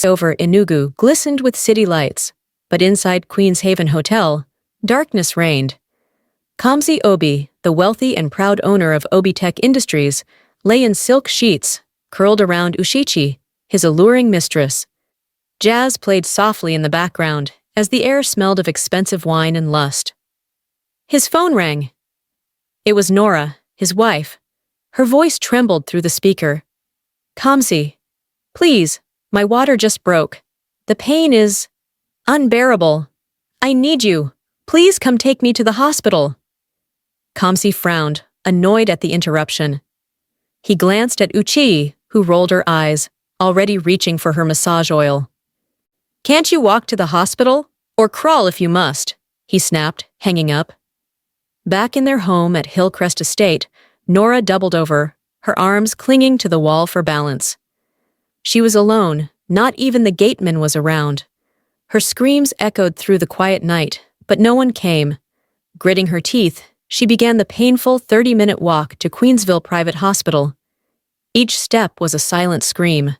over Enugu glistened with city lights, but inside Queen's Haven Hotel, darkness reigned. Kamsi Obi, the wealthy and proud owner of Obi Tech Industries, lay in silk sheets, curled around Uchichi, his alluring mistress. Jazz played softly in the background, as the air smelled of expensive wine and lust. His phone rang. It was Nora, his wife. Her voice trembled through the speaker. "Kamsi, please, my water just broke. The pain is unbearable. I need you. Please come take me to the hospital." Kamsi frowned, annoyed at the interruption. He glanced at Uchi, who rolled her eyes, already reaching for her massage oil. "Can't you walk to the hospital? Or crawl if you must," he snapped, hanging up. Back in their home at Hillcrest Estate, Nora doubled over, her arms clinging to the wall for balance. She was alone, not even the gateman was around. Her screams echoed through the quiet night, but no one came. Gritting her teeth, she began the painful 30-minute walk to Queensville Private Hospital. Each step was a silent scream.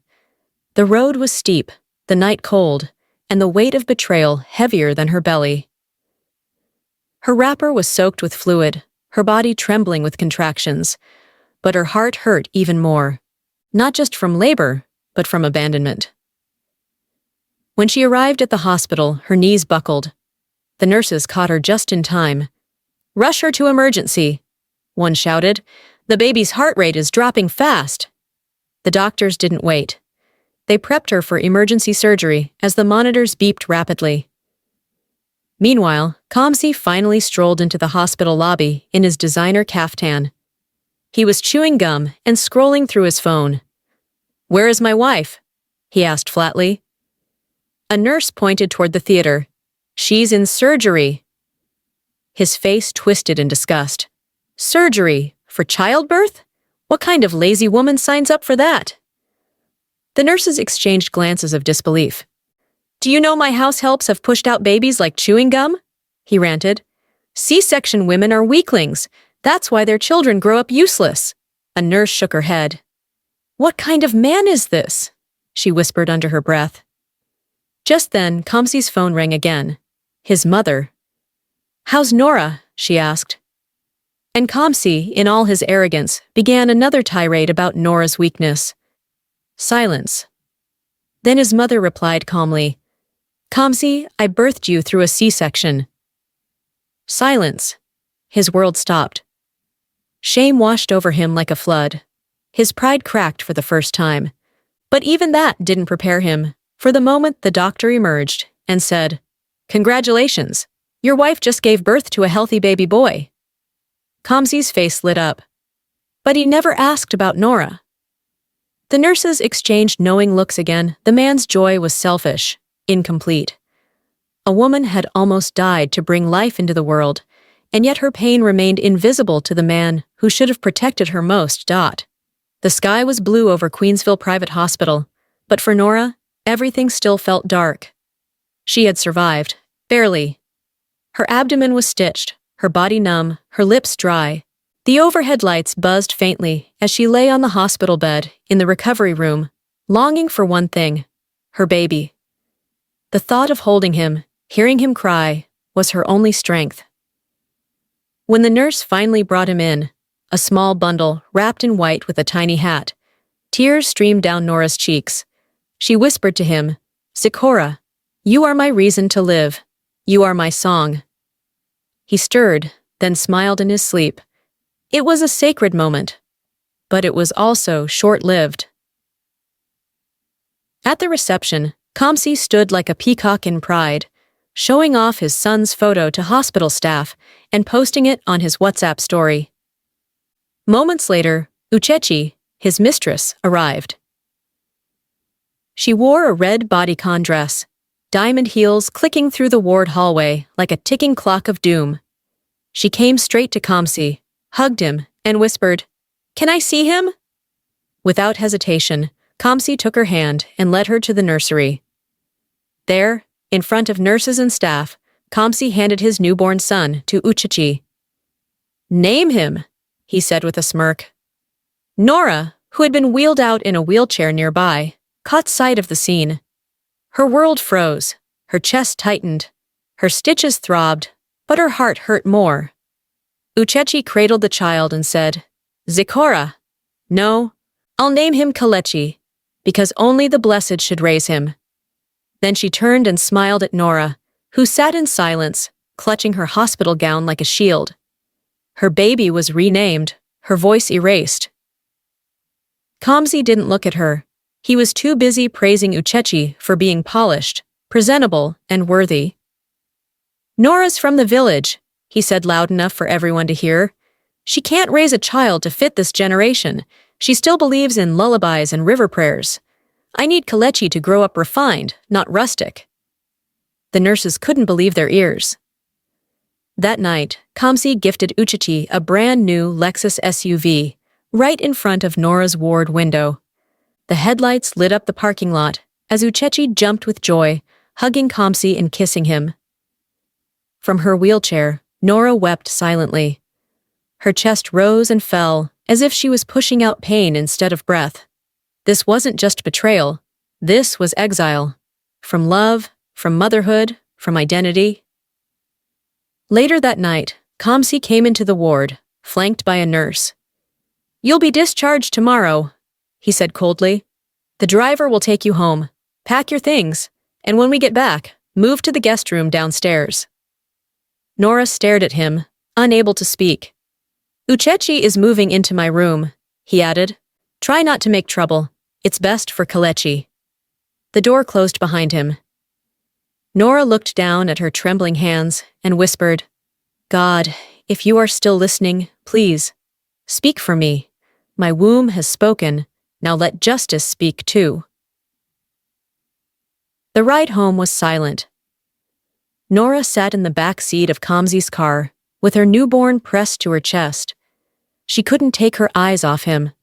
The road was steep, the night cold, and the weight of betrayal heavier than her belly. Her wrapper was soaked with fluid, her body trembling with contractions, but her heart hurt even more, not just from labor, but from abandonment. When she arrived at the hospital, her knees buckled. The nurses caught her just in time. "Rush her to emergency," one shouted. "The baby's heart rate is dropping fast." The doctors didn't wait. They prepped her for emergency surgery as the monitors beeped rapidly. Meanwhile, Kamsi finally strolled into the hospital lobby in his designer caftan. He was chewing gum and scrolling through his phone. "Where is my wife?" he asked flatly. A nurse pointed toward the theater. "She's in surgery." His face twisted in disgust. "Surgery? For childbirth? What kind of lazy woman signs up for that?" The nurses exchanged glances of disbelief. "Do you know my house helps have pushed out babies like chewing gum?" he ranted. "C-section women are weaklings. That's why their children grow up useless." A nurse shook her head. "What kind of man is this?" she whispered under her breath. Just then, Kamsi's phone rang again. His mother. "How's Nora?" she asked. And Kamsi, in all his arrogance, began another tirade about Nora's weakness. Silence. Then his mother replied calmly, "Kamsi, I birthed you through a C-section." Silence. His world stopped. Shame washed over him like a flood. His pride cracked for the first time. But even that didn't prepare him. For the moment, the doctor emerged and said, "Congratulations, your wife just gave birth to a healthy baby boy." Kamsi's face lit up. But he never asked about Nora. The nurses exchanged knowing looks again. The man's joy was selfish, incomplete. A woman had almost died to bring life into the world, and yet her pain remained invisible to the man who should have protected her most. The sky was blue over Queensville Private Hospital, but for Nora, everything still felt dark. She had survived, barely. Her abdomen was stitched, her body numb, her lips dry. The overhead lights buzzed faintly as she lay on the hospital bed in the recovery room, longing for one thing, her baby. The thought of holding him, hearing him cry, was her only strength. When the nurse finally brought him in, a small bundle wrapped in white with a tiny hat, tears streamed down Nora's cheeks. She whispered to him, "Sikora, you are my reason to live. You are my song." He stirred, then smiled in his sleep. It was a sacred moment, but it was also short-lived. At the reception, Kamsi stood like a peacock in pride, showing off his son's photo to hospital staff and posting it on his WhatsApp story. Moments later, Uchechi, his mistress, arrived. She wore a red bodycon dress, diamond heels clicking through the ward hallway like a ticking clock of doom. She came straight to Kamsi, hugged him, and whispered, "Can I see him?" Without hesitation, Kamsi took her hand and led her to the nursery. There, in front of nurses and staff, Kamsi handed his newborn son to Uchechi. "Name him," he said with a smirk. Nora, who had been wheeled out in a wheelchair nearby, caught sight of the scene. Her world froze, her chest tightened, her stitches throbbed, but her heart hurt more. Uchechi cradled the child and said, "Zikora. No, I'll name him Kalechi, because only the blessed should raise him." Then she turned and smiled at Nora, who sat in silence, clutching her hospital gown like a shield. Her baby was renamed, her voice erased. Kamsi didn't look at her. He was too busy praising Uchechi for being polished, presentable, and worthy. "Nora's from the village," he said loud enough for everyone to hear. "She can't raise a child to fit this generation. She still believes in lullabies and river prayers. I need Kalechi to grow up refined, not rustic." The nurses couldn't believe their ears. That night, Kamsi gifted Uchechi a brand new Lexus SUV, right in front of Nora's ward window. The headlights lit up the parking lot as Uchechi jumped with joy, hugging Kamsi and kissing him. From her wheelchair, Nora wept silently. Her chest rose and fell, as if she was pushing out pain instead of breath. This wasn't just betrayal. This was exile. From love, from motherhood, from identity. Later that night, Kamsi came into the ward, flanked by a nurse. "You'll be discharged tomorrow," he said coldly. "The driver will take you home. Pack your things, and when we get back, move to the guest room downstairs." Nora stared at him, unable to speak. "Uchechi is moving into my room," he added. "Try not to make trouble. It's best for Kalechi." The door closed behind him. Nora looked down at her trembling hands and whispered, "God, if you are still listening, please, speak for me. My womb has spoken, now let justice speak too." The ride home was silent. Nora sat in the back seat of Kamsi's car, with her newborn pressed to her chest. She couldn't take her eyes off him.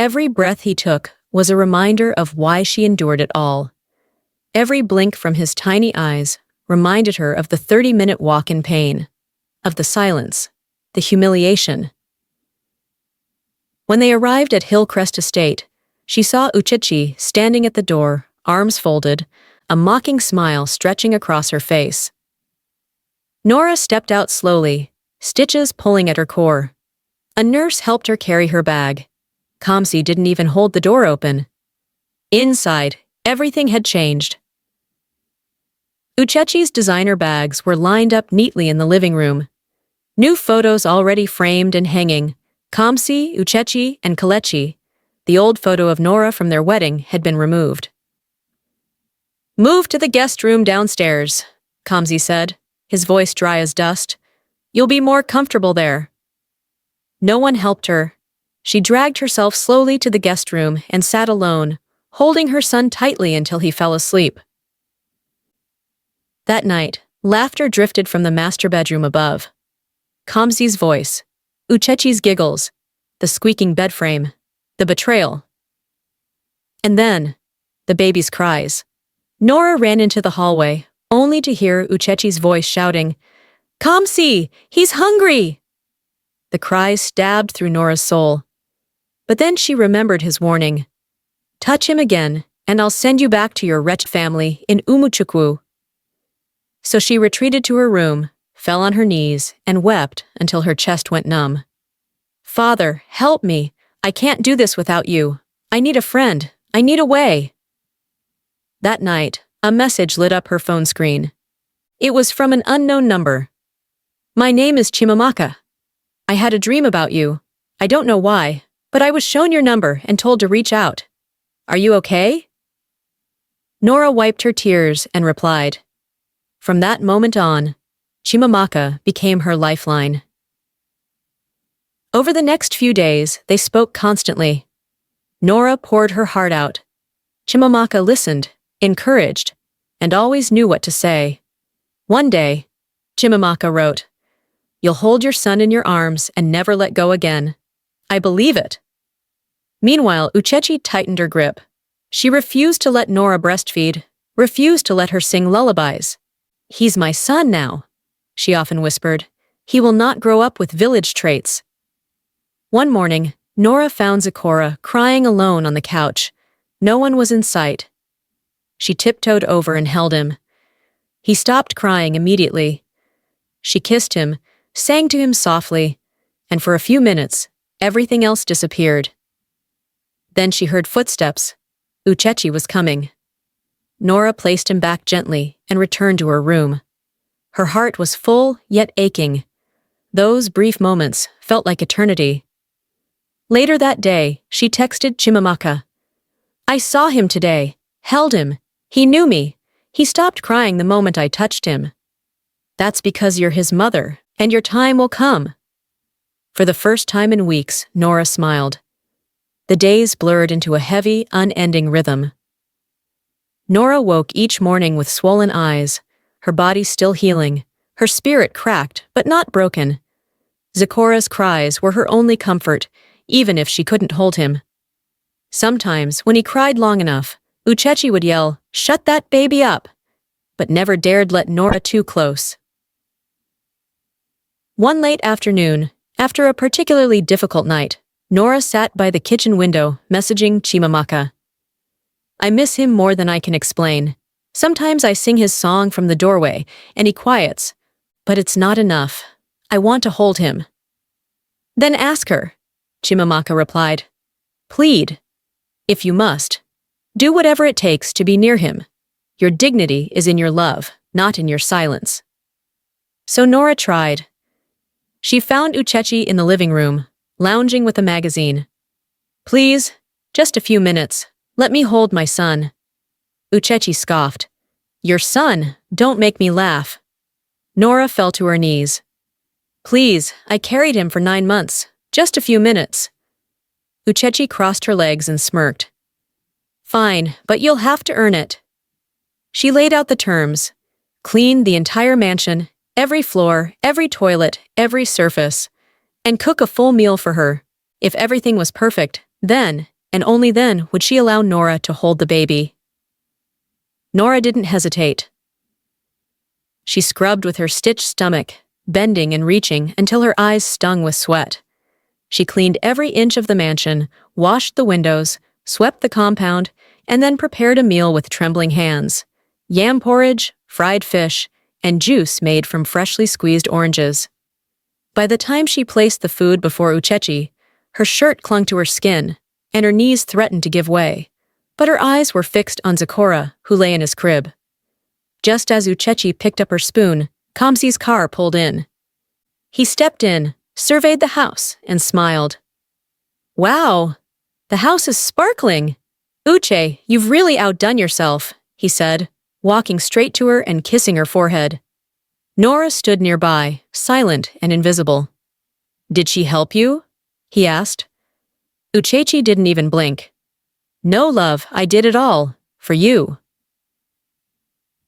Every breath he took was a reminder of why she endured it all. Every blink from his tiny eyes reminded her of the 30-minute walk in pain, of the silence, the humiliation. When they arrived at Hillcrest Estate, she saw Uchechi standing at the door, arms folded, a mocking smile stretching across her face. Nora stepped out slowly, stitches pulling at her core. A nurse helped her carry her bag. Kamsi didn't even hold the door open. Inside, everything had changed. Uchechi's designer bags were lined up neatly in the living room. New photos already framed and hanging. Kamsi, Uchechi, and Kalechi. The old photo of Nora from their wedding had been removed. "Move to the guest room downstairs," Kamsi said, his voice dry as dust. "You'll be more comfortable there." No one helped her. She dragged herself slowly to the guest room and sat alone, holding her son tightly until he fell asleep. That night, laughter drifted from the master bedroom above. Kamsi's voice, Uchechi's giggles, the squeaking bed frame, the betrayal. And then, the baby's cries. Nora ran into the hallway, only to hear Uchechi's voice shouting, "Kamsi, he's hungry!" The cries stabbed through Nora's soul. But then she remembered his warning. "Touch him again, and I'll send you back to your wretched family in Umuchukwu." So she retreated to her room, fell on her knees, and wept until her chest went numb. "Father, help me. I can't do this without you. I need a friend. I need a way." That night, a message lit up her phone screen. It was from an unknown number. "My name is Chimamaka. I had a dream about you. I don't know why, but I was shown your number and told to reach out. Are you okay?" Nora wiped her tears and replied. From that moment on, Chimamaka became her lifeline. Over the next few days, they spoke constantly. Nora poured her heart out. Chimamaka listened, encouraged, and always knew what to say. One day, Chimamaka wrote, "You'll hold your son in your arms and never let go again. I believe it." Meanwhile, Uchechi tightened her grip. She refused to let Nora breastfeed, refused to let her sing lullabies. "He's my son now," she often whispered. "He will not grow up with village traits." One morning, Nora found Zikora crying alone on the couch. No one was in sight. she tiptoed over and held him. He stopped crying immediately. She kissed him, sang to him softly, and for a few minutes, everything else disappeared. Then she heard footsteps. Uchechi was coming. Nora placed him back gently and returned to her room. Her heart was full yet aching. Those brief moments felt like eternity. Later that day, she texted Chimamaka. "I saw him today, held him. He knew me. He stopped crying the moment I touched him. That's because you're his mother, and your time will come." For the first time in weeks, Nora smiled. The days blurred into a heavy, unending rhythm. Nora woke each morning with swollen eyes, her body still healing, her spirit cracked but not broken. Zikora's cries were her only comfort, even if she couldn't hold him. Sometimes, when he cried long enough, Uchechi would yell, "Shut that baby up!" but never dared let Nora too close. One late afternoon, after a particularly difficult night, Nora sat by the kitchen window, messaging Chimamaka. "I miss him more than I can explain. Sometimes I sing his song from the doorway, and he quiets. But it's not enough. I want to hold him." "Then ask her," Chimamaka replied. "Plead. If you must. Do whatever it takes to be near him. Your dignity is in your love, not in your silence." So Nora tried. She found Uchechi in the living room, lounging with a magazine. "Please, just a few minutes. Let me hold my son." Uchechi scoffed. "Your son? Don't make me laugh." Nora fell to her knees. "Please, I carried him for 9 months. Just a few minutes." Uchechi crossed her legs and smirked. "Fine, but you'll have to earn it." She laid out the terms. Clean the entire mansion, every floor, every toilet, every surface, and cook a full meal for her. If everything was perfect, then, and only then, would she allow Nora to hold the baby. Nora didn't hesitate. She scrubbed with her stitched stomach, bending and reaching until her eyes stung with sweat. She cleaned every inch of the mansion, washed the windows, swept the compound, and then prepared a meal with trembling hands. Yam porridge, fried fish, and juice made from freshly squeezed oranges. By the time she placed the food before Uchechi, her shirt clung to her skin, and her knees threatened to give way. But her eyes were fixed on Zikora, who lay in his crib. Just as Uchechi picked up her spoon, Kamsi's car pulled in. He stepped in, surveyed the house, and smiled. "Wow, the house is sparkling. Uche, you've really outdone yourself," he said, walking straight to her and kissing her forehead. Nora stood nearby, silent and invisible. "Did she help you?" he asked. Uchechi didn't even blink. "No, love, I did it all. For you."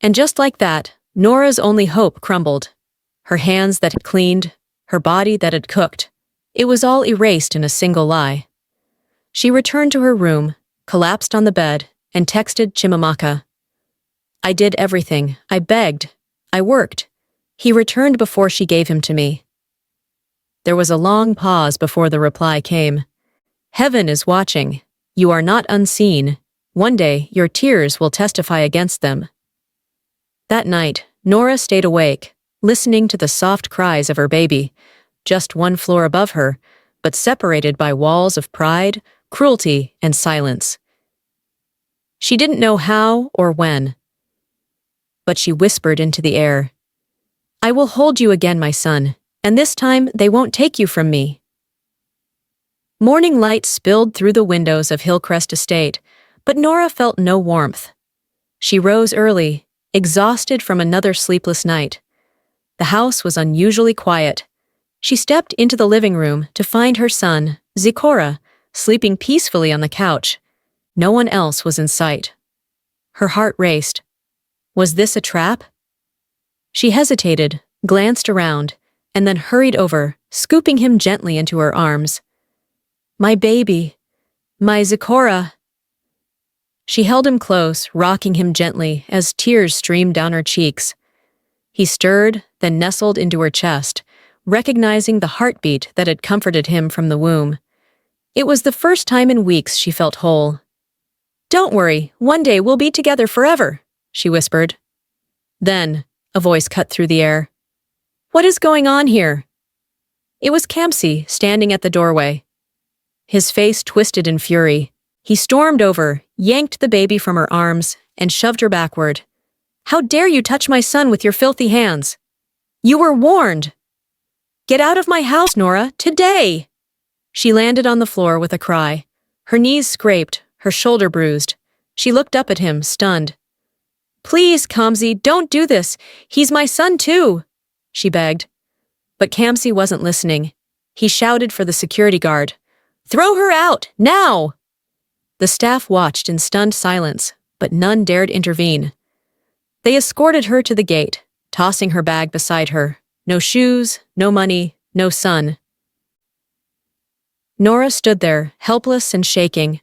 And just like that, Nora's only hope crumbled. Her hands that had cleaned, her body that had cooked. It was all erased in a single lie. She returned to her room, collapsed on the bed, and texted Chimamaka. "I did everything. I begged. I worked." He returned before she gave him to me. There was a long pause before the reply came. "Heaven is watching. You are not unseen. One day, your tears will testify against them." That night, Nora stayed awake, listening to the soft cries of her baby, just one floor above her, but separated by walls of pride, cruelty, and silence. She didn't know how or when, but she whispered into the air, "I will hold you again, my son, and this time they won't take you from me." Morning light spilled through the windows of Hillcrest Estate, but Nora felt no warmth. She rose early, exhausted from another sleepless night. The house was unusually quiet. She stepped into the living room to find her son, Zikora, sleeping peacefully on the couch. No one else was in sight. Her heart raced. Was this a trap? She hesitated, glanced around, and then hurried over, scooping him gently into her arms. "My baby, my Zikora." She held him close, rocking him gently as tears streamed down her cheeks. He stirred, then nestled into her chest, recognizing the heartbeat that had comforted him from the womb. It was the first time in weeks she felt whole. Don't worry, one day we'll be together forever, she whispered. Then, a voice cut through the air. What is going on here? It was Kamsi, standing at the doorway. His face twisted in fury. He stormed over, yanked the baby from her arms, and shoved her backward. How dare you touch my son with your filthy hands? You were warned. Get out of my house, Nora, today! She landed on the floor with a cry. Her knees scraped, her shoulder bruised. She looked up at him, stunned. Please, Kamsi, don't do this. He's my son too, she begged. But Kamsi wasn't listening. He shouted for the security guard. Throw her out, now! The staff watched in stunned silence, but none dared intervene. They escorted her to the gate, tossing her bag beside her. No shoes, no money, no son. Nora stood there, helpless and shaking.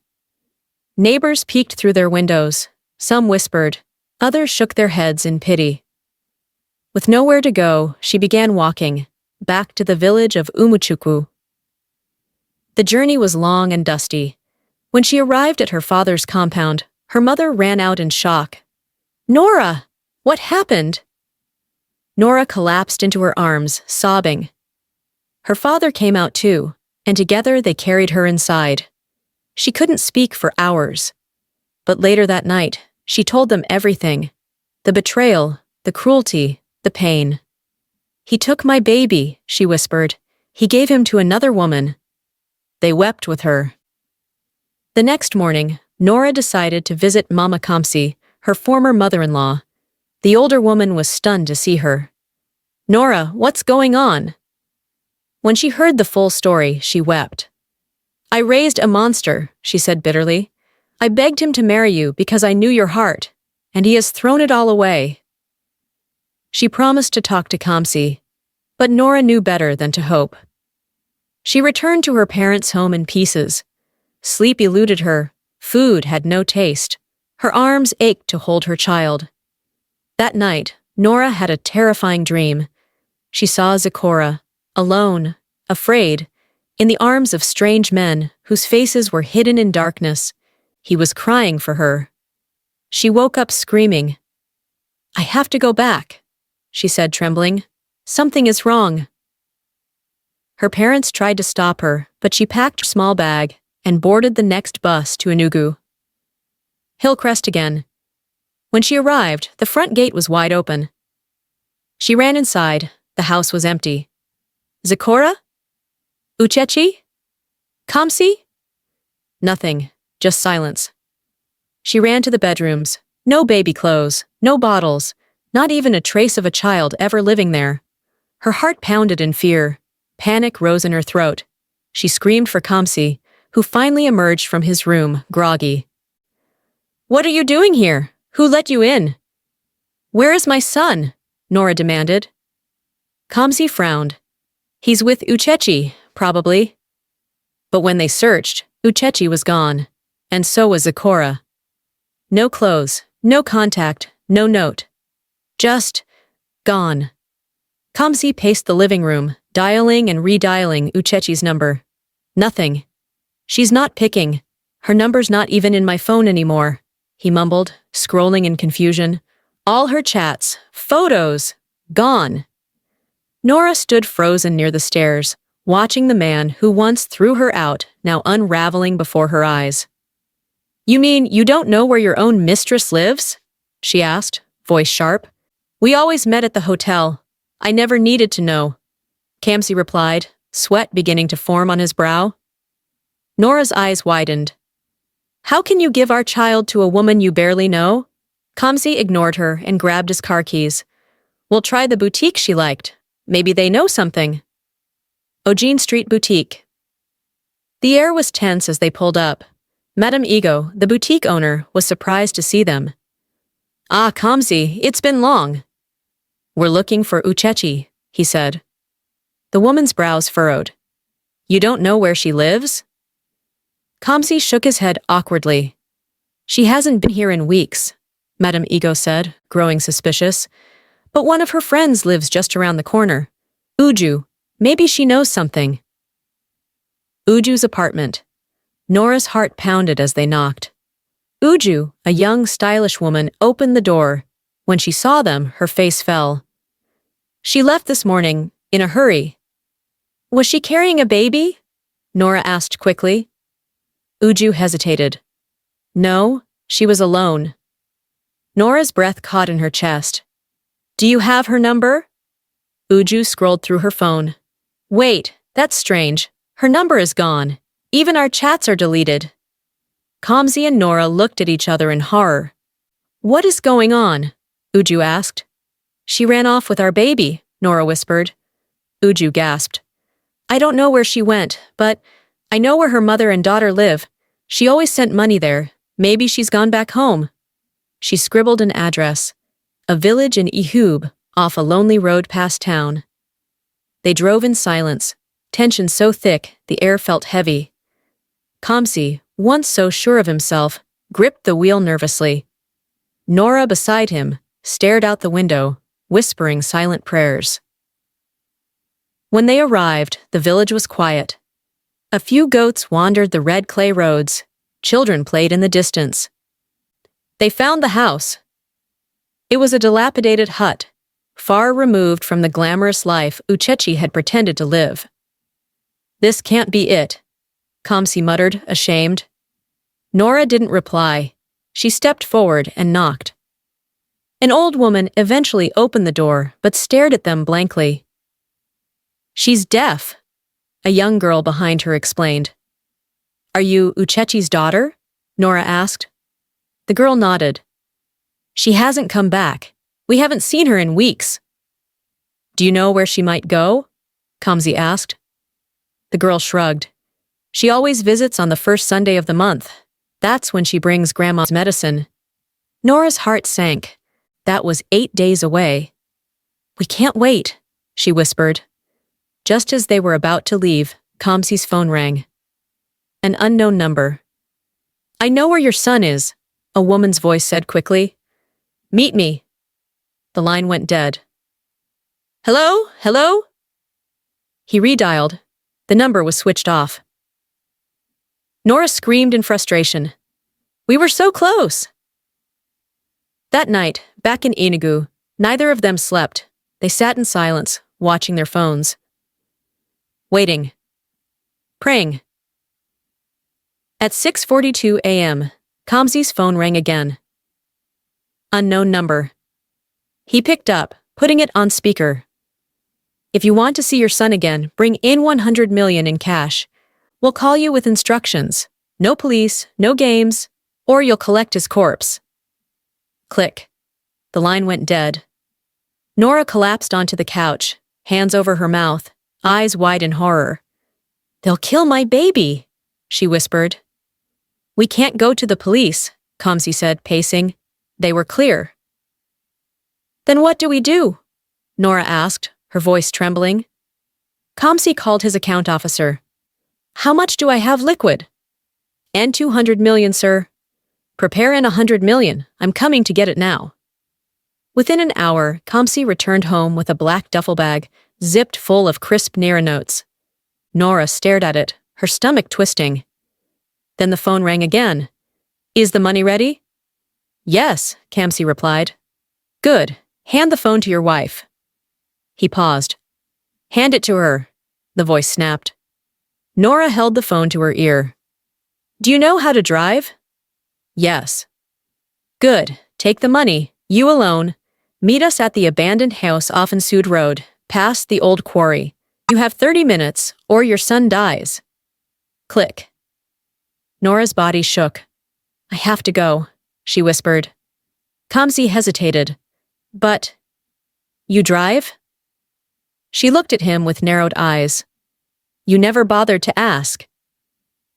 Neighbors peeked through their windows. Some whispered. Others shook their heads in pity. With nowhere to go, she began walking, back to the village of Umuchuku. The journey was long and dusty. When she arrived at her father's compound, her mother ran out in shock. Nora! What happened? Nora collapsed into her arms, sobbing. Her father came out too, and together they carried her inside. She couldn't speak for hours. But later that night, she told them everything. The betrayal, the cruelty, the pain. He took my baby, she whispered. He gave him to another woman. They wept with her. The next morning, Nora decided to visit Mama Kamsi, her former mother-in-law. The older woman was stunned to see her. Nora, what's going on? When she heard the full story, she wept. I raised a monster, she said bitterly. I begged him to marry you because I knew your heart, and he has thrown it all away. She promised to talk to Kamsi, but Nora knew better than to hope. She returned to her parents' home in pieces. Sleep eluded her, food had no taste. Her arms ached to hold her child. That night, Nora had a terrifying dream. She saw Zikora, alone, afraid, in the arms of strange men whose faces were hidden in darkness. He was crying for her. She woke up screaming. I have to go back, she said, trembling. Something is wrong. Her parents tried to stop her, but she packed her small bag and boarded the next bus to Enugu. Hillcrest again. When she arrived, the front gate was wide open. She ran inside. The house was empty. Zikora? Uchechi? Kamsi? Nothing, just silence. She ran to the bedrooms. No baby clothes, no bottles, not even a trace of a child ever living there. Her heart pounded in fear. Panic rose in her throat. She screamed for Kamsi, who finally emerged from his room, groggy. What are you doing here? Who let you in? Where is my son? Nora demanded. Kamsi frowned. He's with Uchechi, probably. But when they searched, Uchechi was gone, and so was Zikora. No clothes, no contact, no note. Just gone. Kamsi paced the living room, dialing and redialing Uchechi's number. Nothing. She's not picking. Her number's not even in my phone anymore, he mumbled, scrolling in confusion. All her chats, photos, gone. Nora stood frozen near the stairs, watching the man who once threw her out now unraveling before her eyes. You mean you don't know where your own mistress lives? She asked, voice sharp. We always met at the hotel. I never needed to know. Kamsi replied, sweat beginning to form on his brow. Nora's eyes widened. How can you give our child to a woman you barely know? Kamsi ignored her and grabbed his car keys. We'll try the boutique she liked. Maybe they know something. Eugene Street Boutique. The air was tense as they pulled up. Madame Ego, the boutique owner, was surprised to see them. Ah, Kamsi, it's been long. We're looking for Uchechi, he said. The woman's brows furrowed. You don't know where she lives? Kamsi shook his head awkwardly. She hasn't been here in weeks, Madame Ego said, growing suspicious. But one of her friends lives just around the corner. Uju, maybe she knows something. Uju's apartment. Nora's heart pounded as they knocked. Uju, a young, stylish woman, opened the door. When she saw them, her face fell. She left this morning, in a hurry. Was she carrying a baby? Nora asked quickly. Uju hesitated. No, she was alone. Nora's breath caught in her chest. Do you have her number? Uju scrolled through her phone. Wait, that's strange. Her number is gone. Even our chats are deleted. Kamsi and Nora looked at each other in horror. What is going on? Uju asked. She ran off with our baby, Nora whispered. Uju gasped. I don't know where she went, but I know where her mother and daughter live. She always sent money there. Maybe she's gone back home. She scribbled an address. A village in Ihub, off a lonely road past town. They drove in silence, tension so thick the air felt heavy. Kamsi, once so sure of himself, gripped the wheel nervously. Nora, beside him, stared out the window, whispering silent prayers. When they arrived, the village was quiet. A few goats wandered the red clay roads. Children played in the distance. They found the house. It was a dilapidated hut, far removed from the glamorous life Uchechi had pretended to live. This can't be it, Kamsi muttered, ashamed. Nora didn't reply. She stepped forward and knocked. An old woman eventually opened the door, but stared at them blankly. She's deaf, a young girl behind her explained. Are you Uchechi's daughter? Nora asked. The girl nodded. She hasn't come back. We haven't seen her in weeks. Do you know where she might go? Kamsi asked. The girl shrugged. She always visits on the first Sunday of the month. That's when she brings Grandma's medicine. Nora's heart sank. That was 8 days away. We can't wait, she whispered. Just as they were about to leave, Kamsi's phone rang. An unknown number. I know where your son is, a woman's voice said quickly. Meet me. The line went dead. Hello? Hello? He redialed. The number was switched off. Nora screamed in frustration. We were so close. That night, back in Enugu, neither of them slept. They sat in silence, watching their phones. Waiting. Praying. At 6:42 a.m., Kamsi's phone rang again. Unknown number. He picked up, putting it on speaker. If you want to see your son again, bring in 100 million in cash. We'll call you with instructions. No police, no games, or you'll collect his corpse. Click. The line went dead. Nora collapsed onto the couch, hands over her mouth, eyes wide in horror. They'll kill my baby, she whispered. We can't go to the police, Kamsi said, pacing. They were clear. Then what do we do? Nora asked, her voice trembling. Kamsi called his account officer. How much do I have liquid? And 200 million, sir. Prepare in 100 million. I'm coming to get it now. Within an hour, Kamsi returned home with a black duffel bag, zipped full of crisp Nora notes. Nora stared at it, her stomach twisting. Then the phone rang again. Is the money ready? Yes, Kamsi replied. Good. Hand the phone to your wife. He paused. Hand it to her, the voice snapped. Nora held the phone to her ear. Do you know how to drive? Yes. Good. Take the money, you alone. Meet us at the abandoned house off Sud Road, past the old quarry. You have 30 minutes, or your son dies. Click. Nora's body shook. I have to go, she whispered. Kamsi hesitated. But, you drive? She looked at him with narrowed eyes. You never bothered to ask.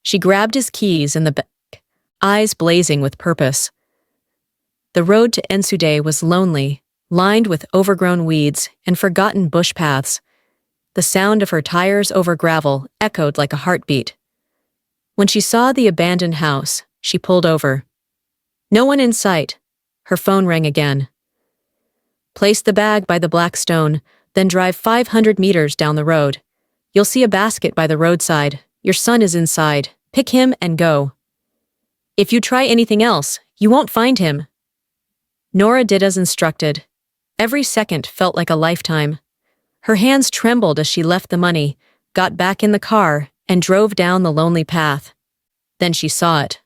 She grabbed his keys in the back, eyes blazing with purpose. The road to Ensude was lonely, lined with overgrown weeds and forgotten bush paths. The sound of her tires over gravel echoed like a heartbeat. When she saw the abandoned house, she pulled over. No one in sight. Her phone rang again. Place the bag by the black stone, then drive 500 meters down the road. You'll see a basket by the roadside. Your son is inside. Pick him and go. If you try anything else, you won't find him." Nora did as instructed. Every second felt like a lifetime. Her hands trembled as she left the money, got back in the car, and drove down the lonely path. Then she saw it.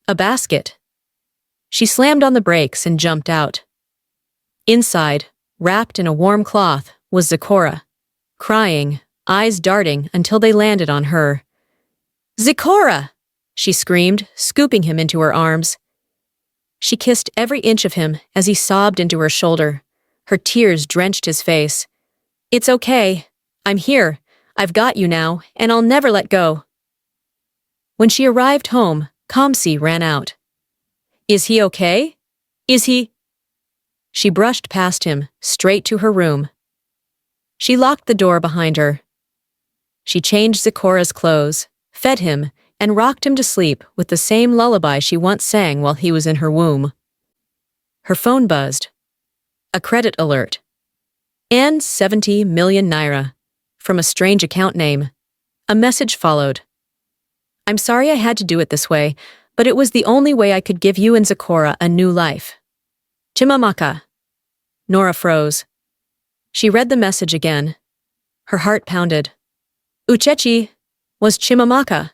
A basket. She slammed on the brakes and jumped out. Inside, wrapped in a warm cloth, was Zikora, crying, eyes darting until they landed on her. "Zikora!" she screamed, scooping him into her arms. She kissed every inch of him as he sobbed into her shoulder. Her tears drenched his face. "It's okay. I'm here. I've got you now, and I'll never let go." When she arrived home, Kamsi ran out. "Is he okay? Is he—" She brushed past him, straight to her room. She locked the door behind her. She changed Zikora's clothes, fed him, and rocked him to sleep with the same lullaby she once sang while he was in her womb. Her phone buzzed. A credit alert. And 70 million naira. From a strange account name. A message followed. "I'm sorry I had to do it this way, but it was the only way I could give you and Zikora a new life. Chimamaka." Nora froze. She read the message again. Her heart pounded. Uchechi was Chimamaka.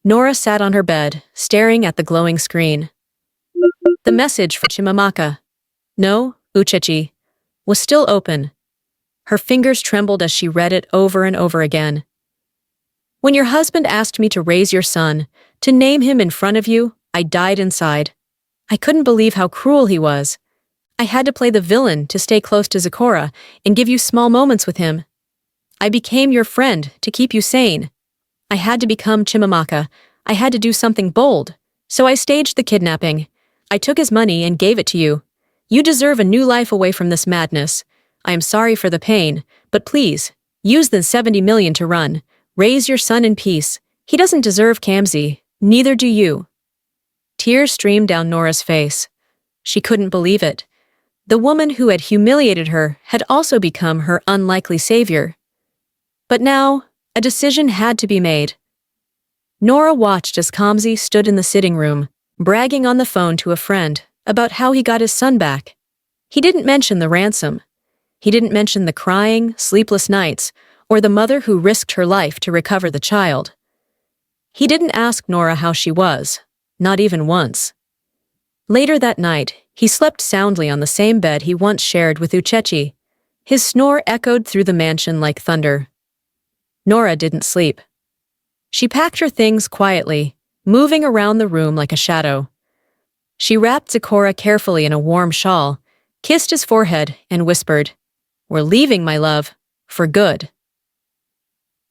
Nora sat on her bed, staring at the glowing screen. The message for Chimamaka, "No, Uchechi," was still open. Her fingers trembled as she read it over and over again. "When your husband asked me to raise your son, to name him in front of you, I died inside. I couldn't believe how cruel he was. I had to play the villain to stay close to Zikora and give you small moments with him. I became your friend to keep you sane. I had to become Chimamaka. I had to do something bold. So I staged the kidnapping. I took his money and gave it to you. You deserve a new life away from this madness. I am sorry for the pain, but please, use the 70 million to run. Raise your son in peace. He doesn't deserve Kamsi. Neither do you." Tears streamed down Nora's face. She couldn't believe it. The woman who had humiliated her had also become her unlikely savior. But now, a decision had to be made. Nora watched as Kamsi stood in the sitting room, bragging on the phone to a friend about how he got his son back. He didn't mention the ransom. He didn't mention the crying, sleepless nights, or the mother who risked her life to recover the child. He didn't ask Nora how she was, not even once. Later that night, he slept soundly on the same bed he once shared with Uchechi. His snore echoed through the mansion like thunder. Nora didn't sleep. She packed her things quietly, moving around the room like a shadow. She wrapped Zikora carefully in a warm shawl, kissed his forehead, and whispered, "We're leaving, my love, for good."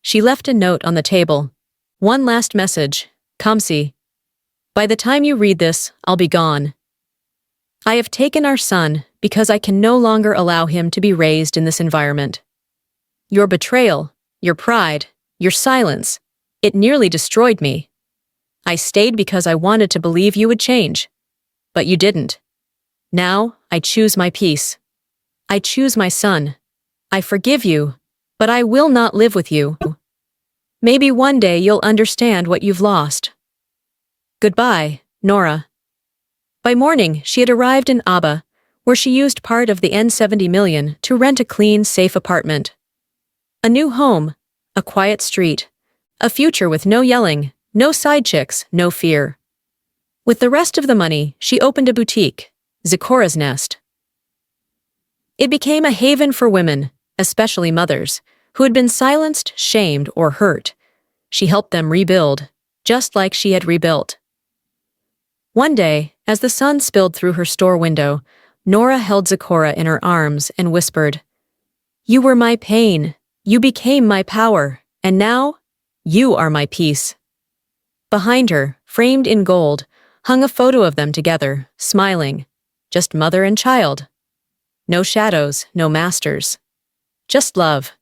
She left a note on the table. One last message, Kamsi. "By the time you read this, I'll be gone. I have taken our son because I can no longer allow him to be raised in this environment. Your betrayal, your pride, your silence, it nearly destroyed me. I stayed because I wanted to believe you would change. But you didn't. Now, I choose my peace. I choose my son. I forgive you, but I will not live with you. Maybe one day you'll understand what you've lost. Goodbye, Nora." By morning, she had arrived in Aba, where she used part of the N70 million to rent a clean, safe apartment. A new home, a quiet street, a future with no yelling, no side chicks, no fear. With the rest of the money, she opened a boutique, Zikora's Nest. It became a haven for women, especially mothers, who had been silenced, shamed, or hurt. She helped them rebuild, just like she had rebuilt. One day, as the sun spilled through her store window, Nora held Zikora in her arms and whispered, "You were my pain, you became my power, and now, you are my peace." Behind her, framed in gold, hung a photo of them together, smiling, just mother and child. No shadows, no masters. Just love.